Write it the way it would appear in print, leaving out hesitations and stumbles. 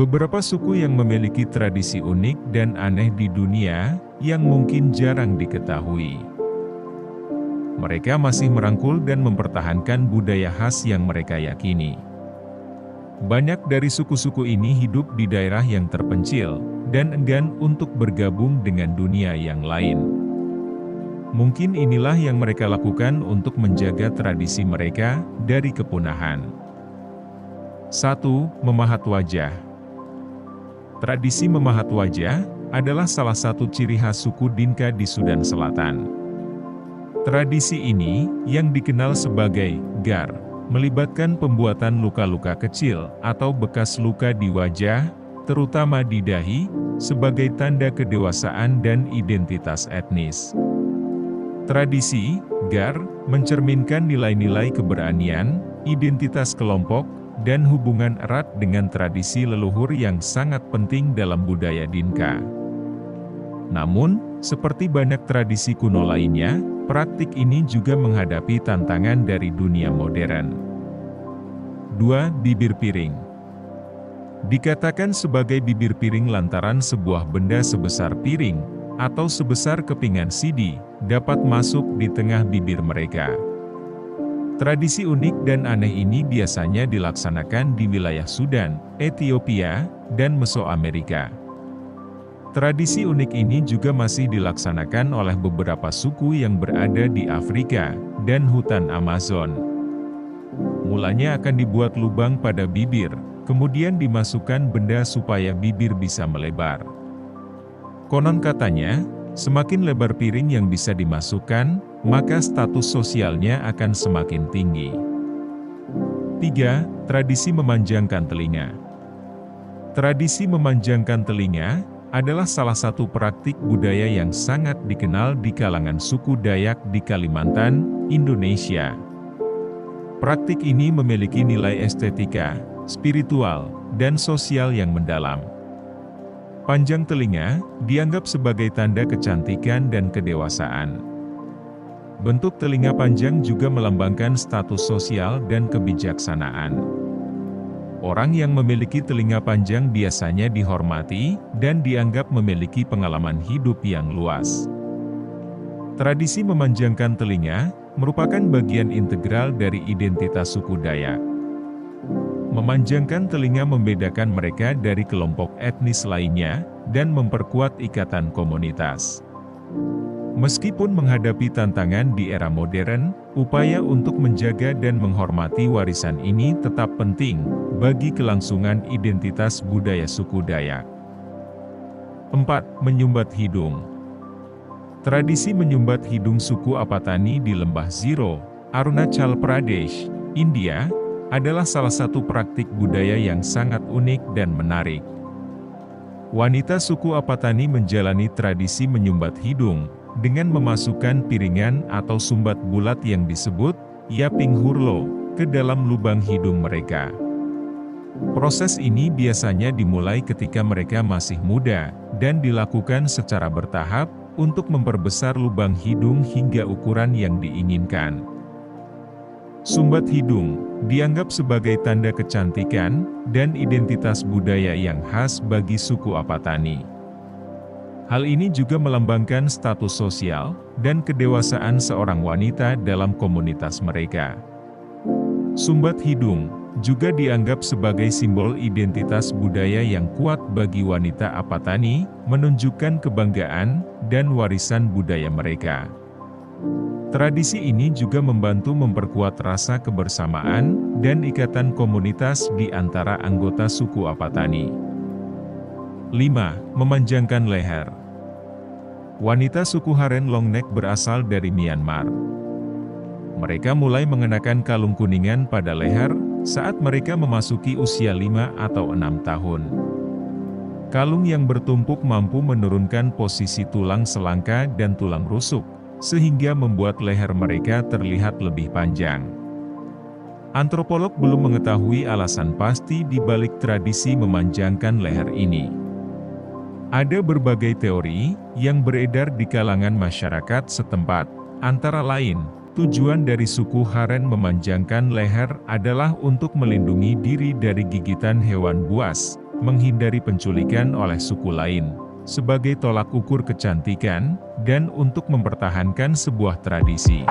Beberapa suku yang memiliki tradisi unik dan aneh di dunia, yang mungkin jarang diketahui. Mereka masih merangkul dan mempertahankan budaya khas yang mereka yakini. Banyak dari suku-suku ini hidup di daerah yang terpencil, dan enggan untuk bergabung dengan dunia yang lain. Mungkin inilah yang mereka lakukan untuk menjaga tradisi mereka dari kepunahan. 1. Memahat wajah. Tradisi memahat wajah adalah salah satu ciri khas suku Dinka di Sudan Selatan. Tradisi ini, yang dikenal sebagai gar, melibatkan pembuatan luka-luka kecil atau bekas luka di wajah, terutama di dahi, sebagai tanda kedewasaan dan identitas etnis. Tradisi gar mencerminkan nilai-nilai keberanian, identitas kelompok, dan hubungan erat dengan tradisi leluhur yang sangat penting dalam budaya Dinka. Namun, seperti banyak tradisi kuno lainnya, praktik ini juga menghadapi tantangan dari dunia modern. 2. Bibir piring. Dikatakan sebagai bibir piring lantaran sebuah benda sebesar piring, atau sebesar kepingan sidi, dapat masuk di tengah bibir mereka. Tradisi unik dan aneh ini biasanya dilaksanakan di wilayah Sudan, Ethiopia, dan Mesoamerika. Tradisi unik ini juga masih dilaksanakan oleh beberapa suku yang berada di Afrika dan hutan Amazon. Mulanya akan dibuat lubang pada bibir, kemudian dimasukkan benda supaya bibir bisa melebar. Konon katanya, semakin lebar piring yang bisa dimasukkan, maka status sosialnya akan semakin tinggi. 3. Tradisi memanjangkan telinga. Tradisi memanjangkan telinga adalah salah satu praktik budaya yang sangat dikenal di kalangan suku Dayak di Kalimantan, Indonesia. Praktik ini memiliki nilai estetika, spiritual, dan sosial yang mendalam. Panjang telinga dianggap sebagai tanda kecantikan dan kedewasaan. Bentuk telinga panjang juga melambangkan status sosial dan kebijaksanaan. Orang yang memiliki telinga panjang biasanya dihormati dan dianggap memiliki pengalaman hidup yang luas. Tradisi memanjangkan telinga merupakan bagian integral dari identitas suku Dayak. Memanjangkan telinga membedakan mereka dari kelompok etnis lainnya dan memperkuat ikatan komunitas. Meskipun menghadapi tantangan di era modern, upaya untuk menjaga dan menghormati warisan ini tetap penting bagi kelangsungan identitas budaya suku Dayak. 4. Menyumbat hidung. Tradisi menyumbat hidung suku Apatani di Lembah Ziro, Arunachal Pradesh, India, adalah salah satu praktik budaya yang sangat unik dan menarik. Wanita suku Apatani menjalani tradisi menyumbat hidung dengan memasukkan piringan atau sumbat bulat yang disebut yaping hurlo ke dalam lubang hidung mereka. Proses ini biasanya dimulai ketika mereka masih muda dan dilakukan secara bertahap untuk memperbesar lubang hidung hingga ukuran yang diinginkan. Sumbat hidung dianggap sebagai tanda kecantikan dan identitas budaya yang khas bagi suku Apatani. Hal ini juga melambangkan status sosial dan kedewasaan seorang wanita dalam komunitas mereka. Sumbat hidung juga dianggap sebagai simbol identitas budaya yang kuat bagi wanita Apatani, menunjukkan kebanggaan dan warisan budaya mereka. Tradisi ini juga membantu memperkuat rasa kebersamaan dan ikatan komunitas di antara anggota suku Apatani. 5. Memanjangkan leher. Wanita suku Haren Longnek berasal dari Myanmar. Mereka mulai mengenakan kalung kuningan pada leher saat mereka memasuki usia 5 atau 6 tahun. Kalung yang bertumpuk mampu menurunkan posisi tulang selangka dan tulang rusuk, sehingga membuat leher mereka terlihat lebih panjang. Antropolog belum mengetahui alasan pasti di balik tradisi memanjangkan leher ini. Ada berbagai teori yang beredar di kalangan masyarakat setempat, antara lain, tujuan dari suku Haren memanjangkan leher adalah untuk melindungi diri dari gigitan hewan buas, menghindari penculikan oleh suku lain, sebagai tolak ukur kecantikan, dan untuk mempertahankan sebuah tradisi.